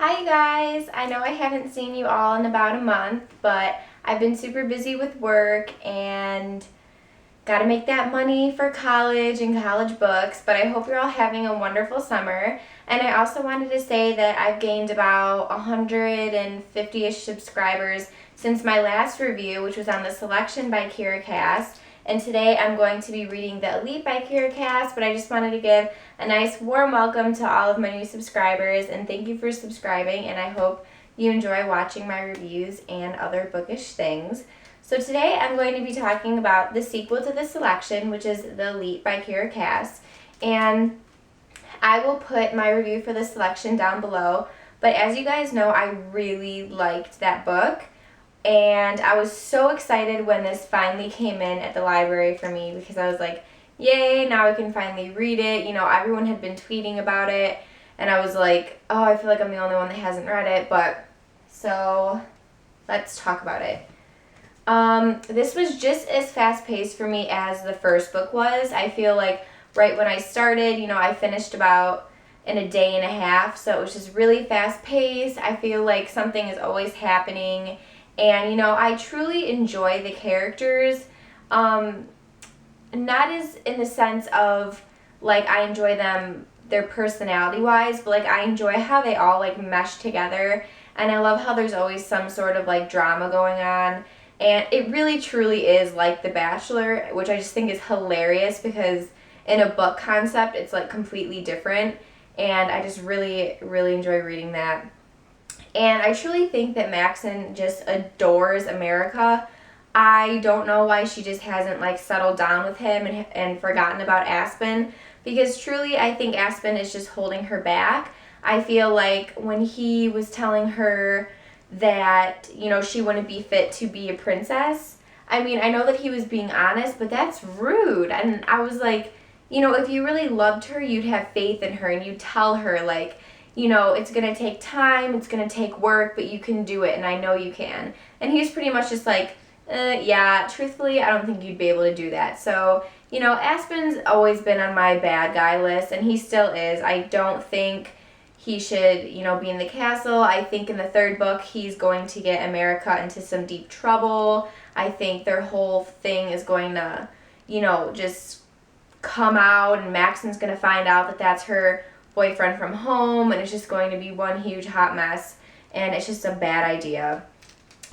Hi you guys! I know I haven't seen you all in about a month, but I've been super busy with work and got to make that money for college and college books, but I hope you're all having a wonderful summer. And I also wanted to say that I've gained about 150-ish subscribers since my last review, which was on the Selection by Kiera. And today I'm going to be reading The Elite by Kiera, but I just wanted to give a nice warm welcome to all of my new subscribers and thank you for subscribing, and I hope you enjoy watching my reviews and other bookish things. So today I'm going to be talking about the sequel to The Selection, which is The Elite by Kiera, and I will put my review for The Selection down below, but as you guys know, I really liked that book. And I was so excited when this finally came in at the library for me because I was like, yay, now I can finally read it. You know, everyone had been tweeting about it, and I was like, oh, I feel like I'm the only one that hasn't read it, but so let's talk about it. This was just as fast-paced for me as the first book was. I feel like right when I started, you know, I finished about in a day and a half, so it was just really fast-paced. I feel like something is always happening. And, you know, I truly enjoy the characters, not as in the sense of, like, I enjoy them, their personality-wise, but, like, I enjoy how they all, like, mesh together, and I love how there's always some sort of, like, drama going on, and it really, truly is like The Bachelor, which I just think is hilarious because in a book concept, it's, like, completely different, and I just really, really enjoy reading that. And I truly think that Maxon just adores America. I don't know why she just hasn't like settled down with him and forgotten about Aspen, because truly I think Aspen is just holding her back. I feel like when he was telling her that, you know, she wouldn't be fit to be a princess, I mean, I know that he was being honest, but that's rude. And I was like, you know, if you really loved her, you'd have faith in her and you'd tell her, like, you know, it's going to take time, it's going to take work, but you can do it, and I know you can. And he was pretty much just like, yeah, truthfully, I don't think you'd be able to do that. So, you know, Aspen's always been on my bad guy list, and he still is. I don't think he should, you know, be in the castle. I think in the third book, he's going to get America into some deep trouble. I think their whole thing is going to, you know, just come out, and Maxon's going to find out that that's her boyfriend from home, and it's just going to be one huge hot mess, and it's just a bad idea.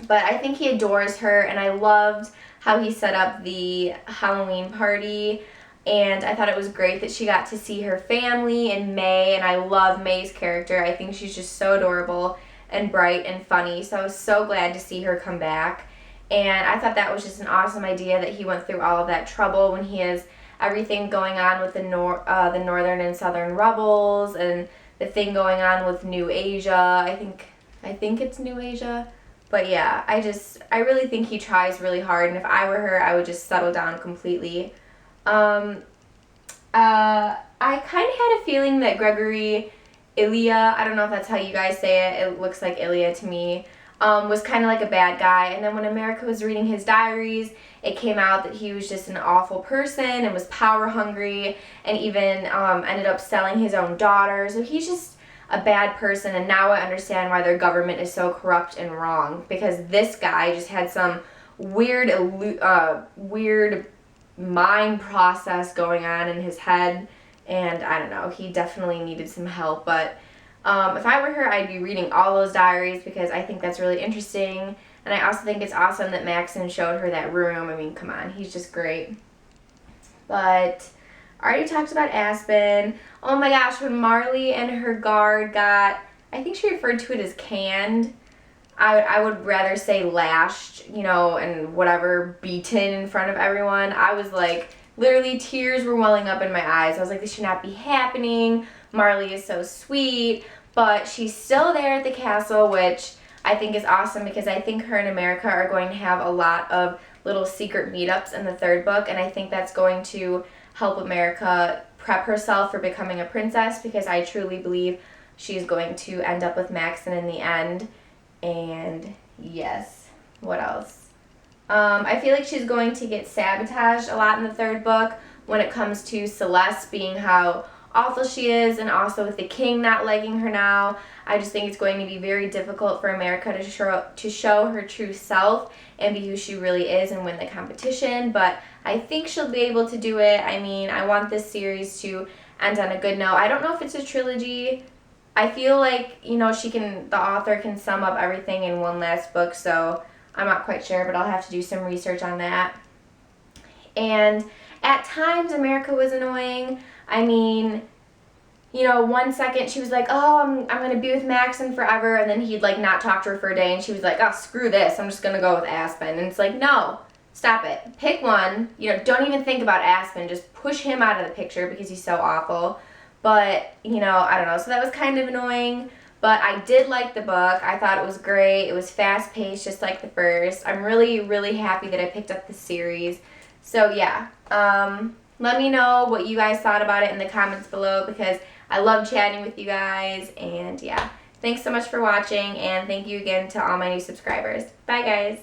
But I think he adores her, and I loved how he set up the Halloween party, and I thought it was great that she got to see her family in May, and I love May's character. I think she's just so adorable and bright and funny, so I was so glad to see her come back, and I thought that was just an awesome idea that he went through all of that trouble when he has everything going on with the northern and southern rebels, and the thing going on with New Asia. I think it's New Asia. But yeah, I really think he tries really hard, and if I were her, I would just settle down completely. I kind of had a feeling that Gregory Ilya, I don't know if that's how you guys say it, it looks like Ilya to me, was kind of like a bad guy. And then when America was reading his diaries, it came out that he was just an awful person and was power hungry, and even ended up selling his own daughter. So he's just a bad person, and now I understand why their government is so corrupt and wrong, because this guy just had some weird mind process going on in his head, and I don't know, he definitely needed some help. But if I were her, I'd be reading all those diaries because I think that's really interesting. And I also think it's awesome that Maxon showed her that room. I mean, come on, he's just great. But I already talked about Aspen. Oh my gosh, when Marley and her guard got, I think she referred to it as canned. I would rather say lashed, you know, and whatever, beaten in front of everyone. I was like, literally tears were welling up in my eyes. I was like, this should not be happening. Marley is so sweet, but she's still there at the castle, which I think is awesome because I think her and America are going to have a lot of little secret meetups in the third book, and I think that's going to help America prep herself for becoming a princess, because I truly believe she's going to end up with Maxon in the end. And yes, what else? I feel like she's going to get sabotaged a lot in the third book when it comes to Celeste being how awful she is, and also with the king not liking her now, I just think it's going to be very difficult for America to show her true self and be who she really is and win the competition. But I think she'll be able to do it. I mean, I want this series to end on a good note. I don't know if it's a trilogy. I feel like, you know, the author can sum up everything in one last book, so I'm not quite sure, but I'll have to do some research on that. And at times, America was annoying. I mean, you know, one second she was like, oh, I'm going to be with Maxon forever, and then he'd, like, not talk to her for a day, and she was like, oh, screw this, I'm just going to go with Aspen. And it's like, no, stop it. Pick one. You know, don't even think about Aspen. Just push him out of the picture because he's so awful. But, you know, I don't know. So that was kind of annoying. But I did like the book. I thought it was great. It was fast-paced, just like the first. I'm really, really happy that I picked up the series. So, yeah. Let me know what you guys thought about it in the comments below because I love chatting with you guys. And, yeah. Thanks so much for watching. And thank you again to all my new subscribers. Bye, guys.